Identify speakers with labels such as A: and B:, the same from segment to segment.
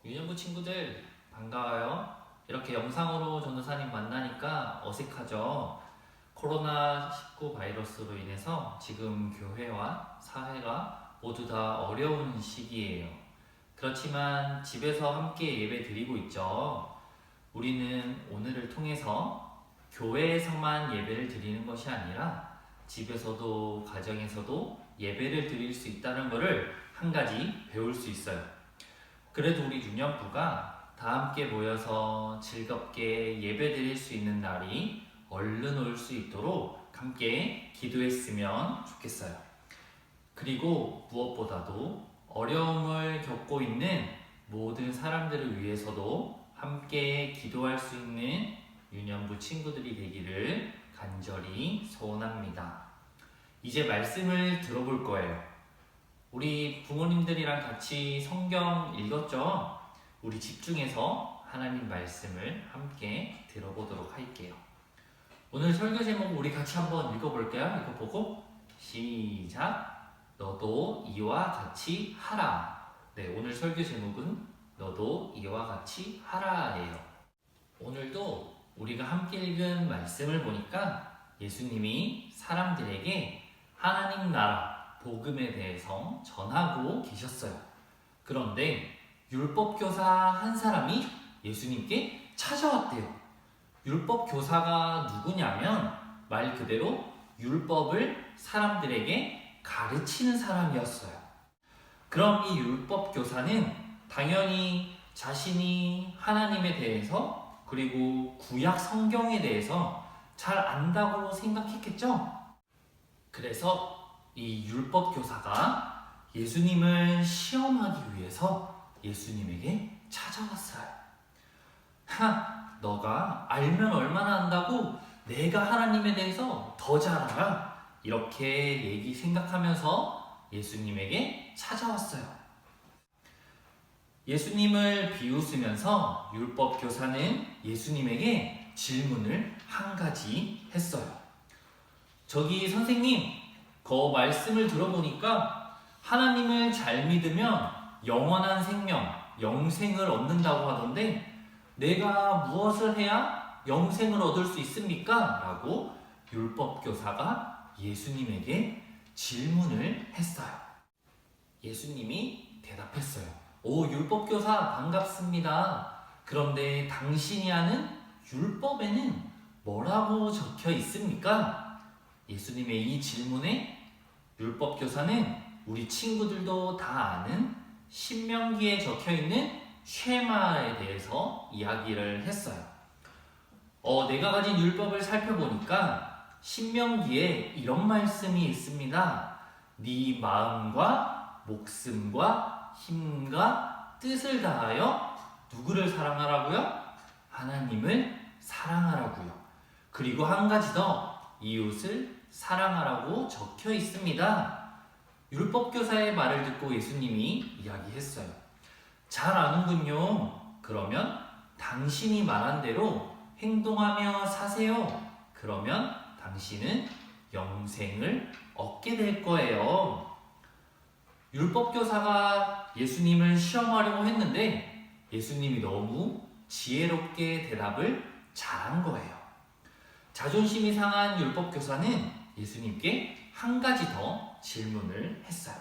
A: 유년부 친구들 반가워요. 이렇게 영상으로 전도사님 만나니까 어색하죠. 코로나19 바이러스로 인해서 지금 교회와 사회가 모두 다 어려운 시기예요. 그렇지만 집에서 함께 예배 드리고 있죠. 우리는 오늘을 통해서 교회에서만 예배를 드리는 것이 아니라 집에서도 가정에서도 예배를 드릴 수 있다는 것을 한 가지 배울 수 있어요. 그래도 우리 유년부가 다 함께 모여서 즐겁게 예배 드릴 수 있는 날이 얼른 올 수 있도록 함께 기도했으면 좋겠어요. 그리고 무엇보다도 어려움을 겪고 있는 모든 사람들을 위해서도 함께 기도할 수 있는 유년부 친구들이 되기를 간절히 소원합니다. 이제 말씀을 들어볼 거예요. 우리 부모님들이랑 같이 성경 읽었죠? 우리 집중해서 하나님 말씀을 함께 들어보도록 할게요. 오늘 설교 제목 우리 같이 한번 읽어볼까요? 읽어보고 시작! 너도 이와 같이 하라. 네, 오늘 설교 제목은 너도 이와 같이 하라예요. 오늘도 우리가 함께 읽은 말씀을 보니까 예수님이 사람들에게 하나님 나라 복음에 대해서 전하고 계셨어요. 그런데 율법교사 한 사람이 예수님께 찾아왔대요. 율법교사가 누구냐면 말 그대로 율법을 사람들에게 가르치는 사람이었어요. 그럼 이 율법교사는 당연히 자신이 하나님에 대해서 그리고 구약 성경에 대해서 잘 안다고 생각했겠죠? 그래서 이 율법 교사가 예수님을 시험하기 위해서 예수님에게 찾아왔어요. 너가 알면 얼마나 안다고 내가 하나님에 대해서 더 잘 알아. 이렇게 생각하면서 예수님에게 찾아왔어요. 예수님을 비웃으면서 율법 교사는 예수님에게 질문을 한 가지 했어요. 저기 선생님, 그 말씀을 들어보니까 하나님을 잘 믿으면 영원한 생명, 영생을 얻는다고 하던데 내가 무엇을 해야 영생을 얻을 수 있습니까? 라고 율법교사가 예수님에게 질문을 했어요. 예수님이 대답했어요. 오, 율법교사 반갑습니다. 그런데 당신이 아는 율법에는 뭐라고 적혀 있습니까? 예수님의 이 질문에 율법교사는 우리 친구들도 다 아는 신명기에 적혀있는 쉐마에 대해서 이야기를 했어요. 내가 가진 율법을 살펴보니까 신명기에 이런 말씀이 있습니다. 네 마음과 목숨과 힘과 뜻을 다하여 누구를 사랑하라고요? 하나님을 사랑하라고요. 그리고 한 가지 더, 이웃을 사랑하라고 적혀 있습니다. 율법교사의 말을 듣고 예수님이 이야기했어요. 잘 아는군요. 그러면 당신이 말한 대로 행동하며 사세요. 그러면 당신은 영생을 얻게 될 거예요. 율법교사가 예수님을 시험하려고 했는데 예수님이 너무 지혜롭게 대답을 잘한 거예요. 자존심이 상한 율법교사는 예수님께 한 가지 더 질문을 했어요.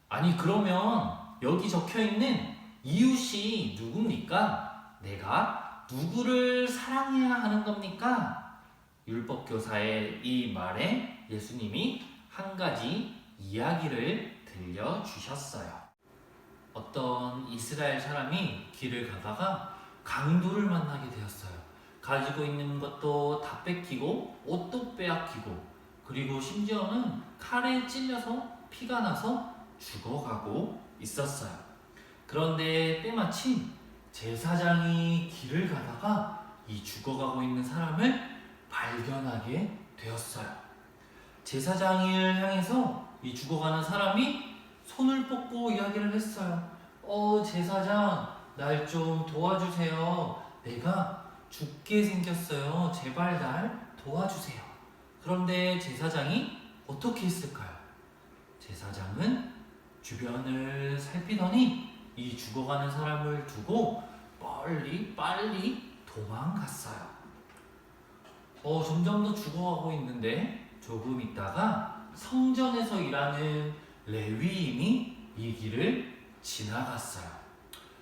A: 아니, 그러면 여기 적혀있는 이웃이 누굽니까? 내가 누구를 사랑해야 하는 겁니까? 율법교사의 이 말에 예수님이 한 가지 이야기를 들려주셨어요. 어떤 이스라엘 사람이 길을 가다가 강도를 만나게 되었어요. 가지고 있는 것도 다 뺏기고 옷도 빼앗기고 그리고 심지어는 칼에 찔려서 피가 나서 죽어가고 있었어요. 그런데 때마침 제사장이 길을 가다가 이 죽어가고 있는 사람을 발견하게 되었어요. 제사장을 향해서 이 죽어가는 사람이 손을 뻗고 이야기를 했어요. 제사장, 날 좀 도와주세요. 내가 죽게 생겼어요. 제발 날 도와주세요. 그런데 제사장이 어떻게 했을까요? 제사장은 주변을 살피더니 이 죽어가는 사람을 두고 빨리 도망갔어요. 점점 더 죽어가고 있는데 조금 있다가 성전에서 일하는 레위인이 이 길을 지나갔어요.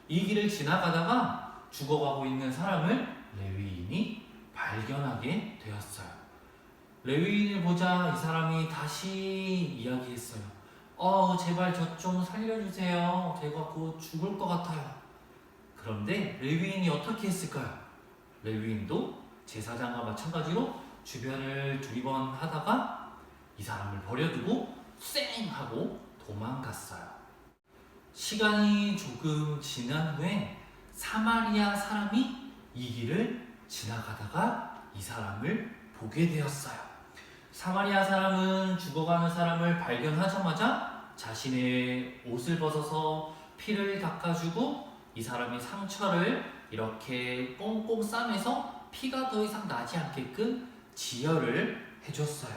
A: 이 길을 지나가다가 죽어가고 있는 사람을 레위인이 발견하게 되었어요. 레위인을 보자 이 사람이 다시 이야기했어요. 제발 저 좀 살려주세요. 제가 곧 죽을 것 같아요. 그런데 레위인이 어떻게 했을까요? 레위인도 제사장과 마찬가지로 주변을 두리번하다가 이 사람을 버려두고 쌩 하고 도망갔어요. 시간이 조금 지난 후에 사마리아 사람이 이 길을 지나가다가 이 사람을 보게 되었어요. 사마리아 사람은 죽어가는 사람을 발견하자마자 자신의 옷을 벗어서 피를 닦아주고 이 사람이 상처를 이렇게 꽁꽁 싸매서 피가 더 이상 나지 않게끔 지혈을 해줬어요.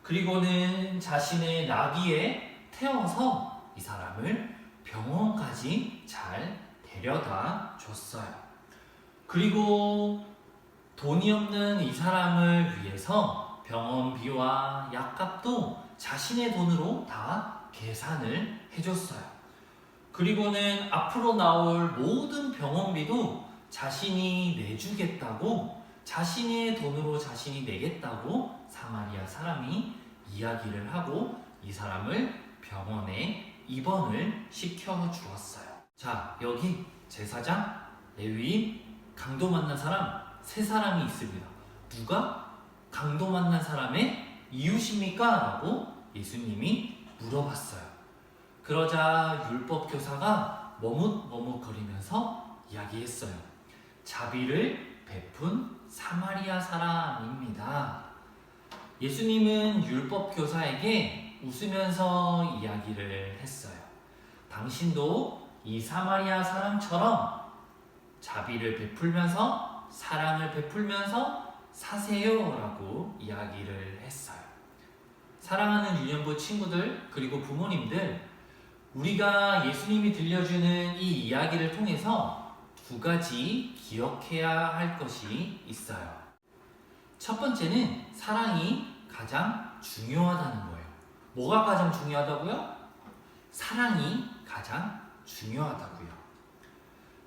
A: 그리고는 자신의 나귀에 태워서 이 사람을 병원까지 잘 데려다 줬어요. 그리고 돈이 없는 이 사람을 위해서 병원비와 약값도 자신의 돈으로 다 계산을 해줬어요. 그리고는 앞으로 나올 모든 병원비도 자신이 내주겠다고, 자신의 돈으로 자신이 내겠다고 사마리아 사람이 이야기를 하고 이 사람을 병원에 입원을 시켜 주었어요. 자, 여기 제사장, 레위인, 강도 만난 사람 세 사람이 있습니다. 누가 강도 만난 사람의 이웃입니까? 라고 예수님이 물어봤어요. 그러자 율법 교사가 머뭇머뭇거리면서 이야기했어요. 자비를 베푼 사마리아 사람입니다. 예수님은 율법 교사에게 웃으면서 이야기를 했어요. 당신도 이 사마리아 사람처럼 자비를 베풀면서 사랑을 베풀면서 사세요 라고 이야기를 했어요. 사랑하는 유년부 친구들 그리고 부모님들, 우리가 예수님이 들려주는 이 이야기를 통해서 두 가지 기억해야 할 것이 있어요. 첫 번째는 사랑이 가장 중요하다는 거예요. 뭐가 가장 중요하다고요? 사랑이 가장 중요하다고요.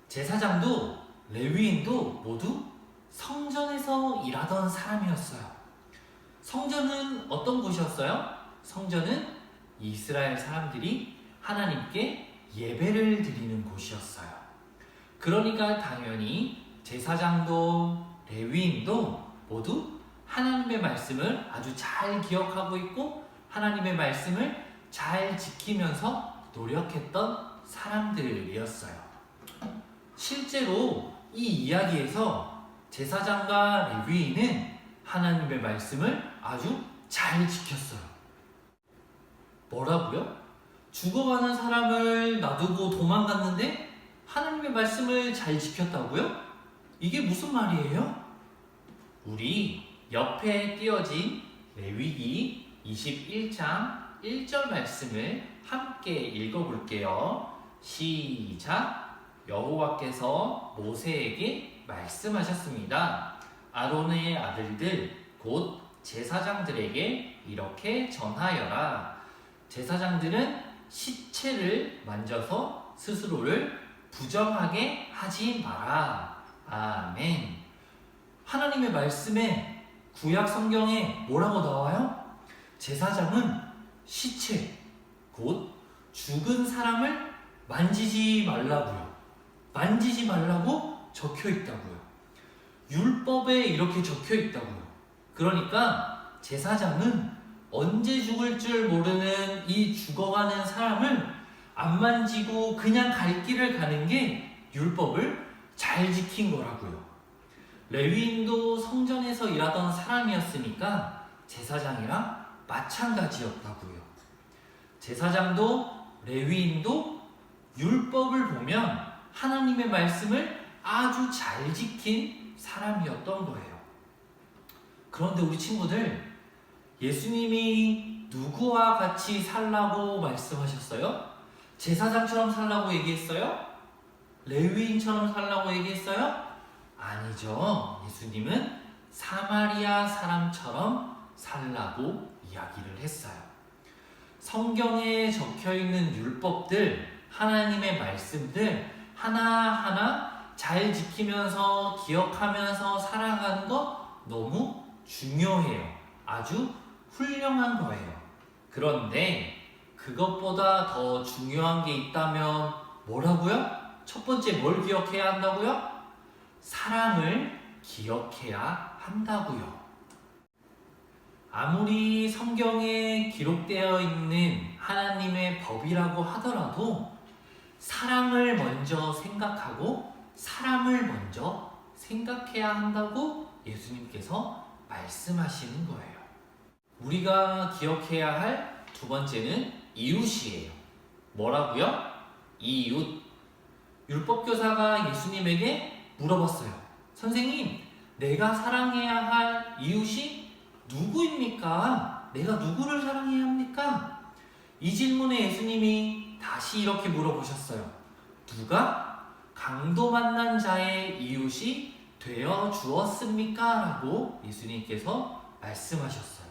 A: 제사장도 레위인도 모두 성전에서 일하던 사람이었어요. 성전은 어떤 곳이었어요? 성전은 이스라엘 사람들이 하나님께 예배를 드리는 곳이었어요. 그러니까 당연히 제사장도 레위인도 모두 하나님의 말씀을 아주 잘 기억하고 있고 하나님의 말씀을 잘 지키면서 노력했던 사람들이었어요. 실제로 이 이야기에서 제사장과 레위인은 하나님의 말씀을 아주 잘 지켰어요. 뭐라고요? 죽어가는 사람을 놔두고 도망갔는데 하나님의 말씀을 잘 지켰다고요? 이게 무슨 말이에요? 우리 옆에 띄어진 레위기 21장 1절 말씀을 함께 읽어볼게요. 시작! 여호와께서 모세에게 말씀하셨습니다. 아론의 아들들 곧 제사장들에게 이렇게 전하여라. 제사장들은 시체를 만져서 스스로를 부정하게 하지 마라. 아멘. 하나님의 말씀에 구약 성경에 뭐라고 나와요? 제사장은 시체, 곧 죽은 사람을 만지지 말라고요. 만지지 말라고 적혀 있다고요. 율법에 이렇게 적혀 있다고요. 그러니까 제사장은 언제 죽을 줄 모르는 이 죽어가는 사람을 안 만지고 그냥 갈 길을 가는 게 율법을 잘 지킨 거라고요. 레위인도 성전에서 일하던 사람이었으니까 제사장이랑 마찬가지였다고요. 제사장도 레위인도 율법을 보면 하나님의 말씀을 아주 잘 지킨 사람이었던 거예요. 그런데 우리 친구들, 예수님이 누구와 같이 살라고 말씀하셨어요? 제사장처럼 살라고 얘기했어요? 레위인처럼 살라고 얘기했어요? 아니죠. 예수님은 사마리아 사람처럼 살라고 이야기를 했어요. 성경에 적혀있는 율법들, 하나님의 말씀들 하나하나 잘 지키면서 기억하면서 살아가는 거 너무 중요해요. 아주 훌륭한 거예요. 그런데 그것보다 더 중요한 게 있다면 뭐라고요? 첫 번째 뭘 기억해야 한다고요? 사랑을 기억해야 한다고요. 아무리 성경에 기록되어 있는 하나님의 법이라고 하더라도 사랑을 먼저 생각하고 사람을 먼저 생각해야 한다고 예수님께서 말씀하시는 거예요. 우리가 기억해야 할 두 번째는 이웃이에요. 뭐라고요? 이웃. 율법교사가 예수님에게 물어봤어요. 선생님, 내가 사랑해야 할 이웃이 누구입니까? 내가 누구를 사랑해야 합니까? 이 질문에 예수님이 다시 이렇게 물어보셨어요. 누가 강도 만난 자의 이웃이 되어 주었습니까? 라고 예수님께서 말씀하셨어요.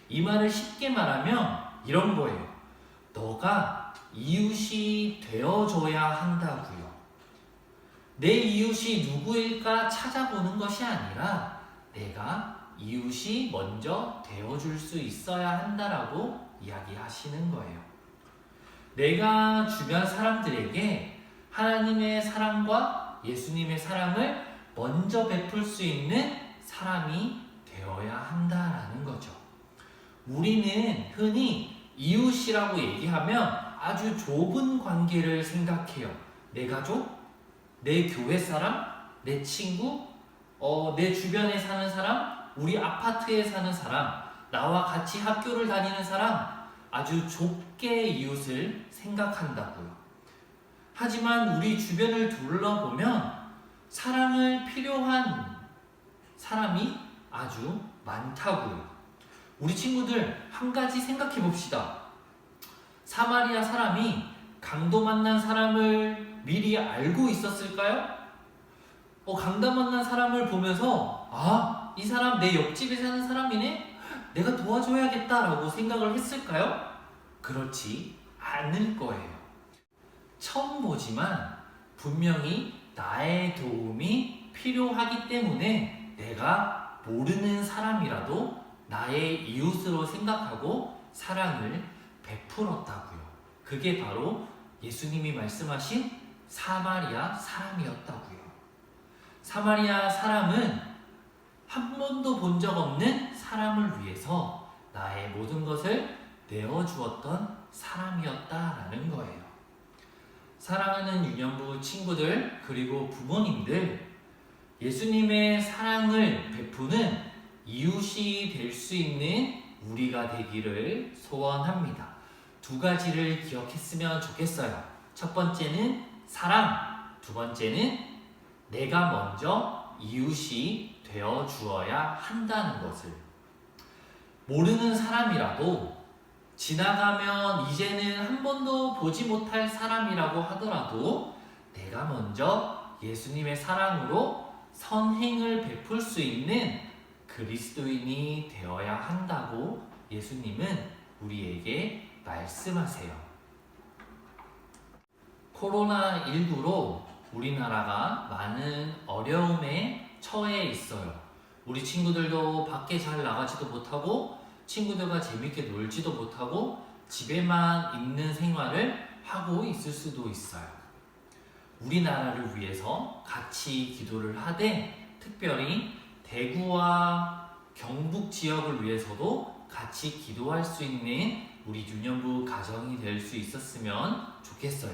A: 이 말을 쉽게 말하면 이런 거예요. 너가 이웃이 되어줘야 한다고요. 내 이웃이 누구일까 찾아보는 것이 아니라 내가 이웃이 먼저 되어줄 수 있어야 한다라고 이야기하시는 거예요. 내가 주변 사람들에게 하나님의 사랑과 예수님의 사랑을 먼저 베풀 수 있는 사람이 되어야 한다라는 거죠. 우리는 흔히 이웃이라고 얘기하면 아주 좁은 관계를 생각해요. 내 가족, 내 교회 사람, 내 친구, 내 주변에 사는 사람, 우리 아파트에 사는 사람, 나와 같이 학교를 다니는 사람, 아주 좁게 이웃을 생각한다고요. 하지만 우리 주변을 둘러보면 사랑을 필요한 사람이 아주 많다고요. 우리 친구들 한 가지 생각해 봅시다. 사마리아 사람이 강도 만난 사람을 미리 알고 있었을까요? 강도 만난 사람을 보면서 이 사람 내 옆집에 사는 사람이네? 내가 도와줘야겠다라고 생각을 했을까요? 그렇지 않을 거예요. 처음 보지만 분명히 나의 도움이 필요하기 때문에 내가 모르는 사람이라도 나의 이웃으로 생각하고 사랑을 베풀었다고요. 그게 바로 예수님이 말씀하신 사마리아 사람이었다고요. 사마리아 사람은 한 번도 본 적 없는 사람을 위해서 나의 모든 것을 내어주었던 사람이었다라는 거예요. 사랑하는 유년부 친구들 그리고 부모님들, 예수님의 사랑을 베푸는 이웃이 될 수 있는 우리가 되기를 소원합니다. 두 가지를 기억했으면 좋겠어요. 첫 번째는 사랑, 두 번째는 내가 먼저 이웃이 되어 주어야 한다는 것을. 모르는 사람이라도 지나가면 이제는 한 번도 보지 못할 사람이라고 하더라도 내가 먼저 예수님의 사랑으로 선행을 베풀 수 있는 그리스도인이 되어야 한다고 예수님은 우리에게 말씀하세요. 코로나19로 우리나라가 많은 어려움에 처해 있어요. 우리 친구들도 밖에 잘 나가지도 못하고 친구들과 재밌게 놀지도 못하고 집에만 있는 생활을 하고 있을 수도 있어요. 우리나라를 위해서 같이 기도를 하되 특별히 대구와 경북 지역을 위해서도 같이 기도할 수 있는 우리 유년부 가정이 될 수 있었으면 좋겠어요.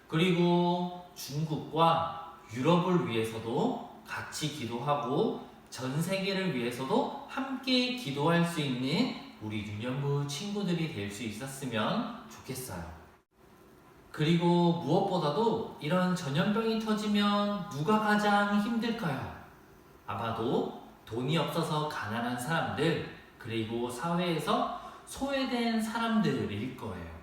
A: 그리고 중국과 유럽을 위해서도 같이 기도하고 전 세계를 위해서도 함께 기도할 수 있는 우리 유년부 친구들이 될 수 있었으면 좋겠어요. 그리고 무엇보다도 이런 전염병이 터지면 누가 가장 힘들까요? 아마도 돈이 없어서 가난한 사람들, 그리고 사회에서 소외된 사람들일 거예요.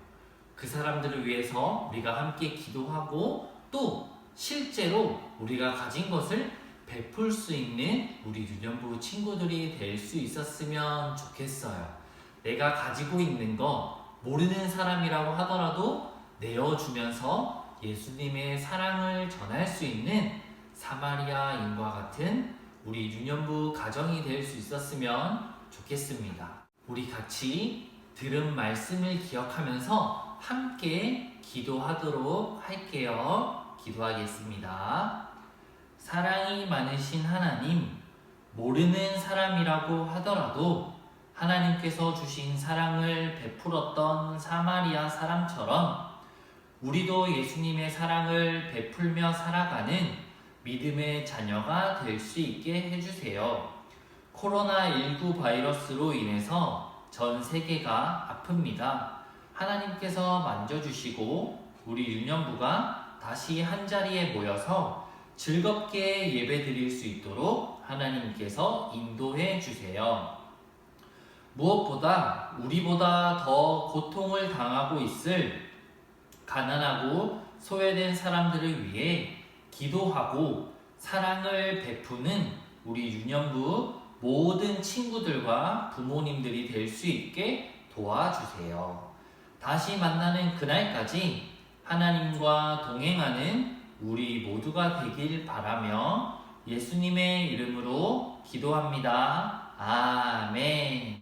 A: 그 사람들을 위해서 우리가 함께 기도하고 또 실제로 우리가 가진 것을 베풀 수 있는 우리 유년부 친구들이 될 수 있었으면 좋겠어요. 내가 가지고 있는 거 모르는 사람이라고 하더라도 내어주면서 예수님의 사랑을 전할 수 있는 사마리아인과 같은 우리 유년부 가정이 될 수 있었으면 좋겠습니다. 우리 같이 들은 말씀을 기억하면서 함께 기도하도록 할게요. 기도하겠습니다. 사랑이 많으신 하나님, 모르는 사람이라고 하더라도 하나님께서 주신 사랑을 베풀었던 사마리아 사람처럼 우리도 예수님의 사랑을 베풀며 살아가는 믿음의 자녀가 될 수 있게 해주세요. 코로나19 바이러스로 인해서 전 세계가 아픕니다. 하나님께서 만져주시고 우리 유년부가 다시 한자리에 모여서 즐겁게 예배드릴 수 있도록 하나님께서 인도해 주세요. 무엇보다 우리보다 더 고통을 당하고 있을 가난하고 소외된 사람들을 위해 기도하고 사랑을 베푸는 우리 유년부 모든 친구들과 부모님들이 될 수 있게 도와주세요. 다시 만나는 그날까지 하나님과 동행하는 우리 모두가 되길 바라며 예수님의 이름으로 기도합니다. 아멘.